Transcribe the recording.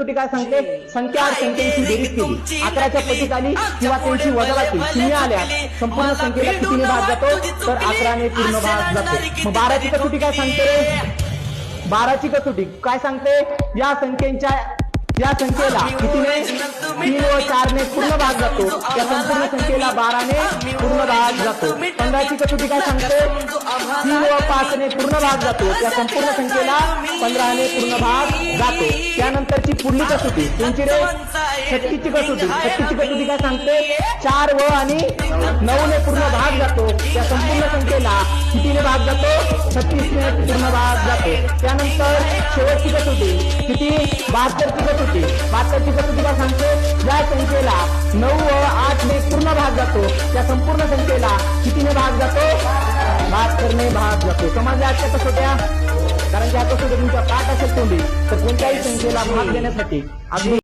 कसोटी काय सांगते, संख्या आणि संख्येची बेरीज केली, 11च्या पटीत आली किंवा त्यांची वजाबाकी शून्य आल्या, संपूर्ण संख्येला कितीने भाग जातो, तर 11ने पूर्ण भाग जातो. मग 12ची कसोटी काय सांगते, 12ची कसोटी काय सांगते, या संख्येला कितीने 3 व 4ने पूर्ण भाग जातो, त्या संपूर्ण संख्येला 12ने पूर्ण भाग जातो. 15ची कसोटी काय सांगते, 3 व 5ने पूर्ण भाग जातो, त्या संपूर्ण संख्येला 15ने पूर्ण भाग जातो. त्यानंतरची पुढली कसोटी त्यांची रे 36ची कसोटी. 36ची कसोटी काय सांगते, 4 व आणि 9ने पूर्ण भाग जातो, त्या संपूर्ण संख्येला कितीने भाग जातो, 36ने पूर्ण भाग जातो. त्यानंतर शेवटची कसोटी किती, 72ची कसोटी. 72ची कसोटी काय सांगते, या संख्येला 9 व 8ने पूर्ण भाग जातो, त्या संपूर्ण संख्येला कितीने भाग जातो, 72ने भाग जातो. समजल्या आजच्या कसोट्या, कारण की या कसोट्या तुमच्या पाठ असेल तोंडी तर कोणत्याही संख्येला भाग देण्यासाठी अगदी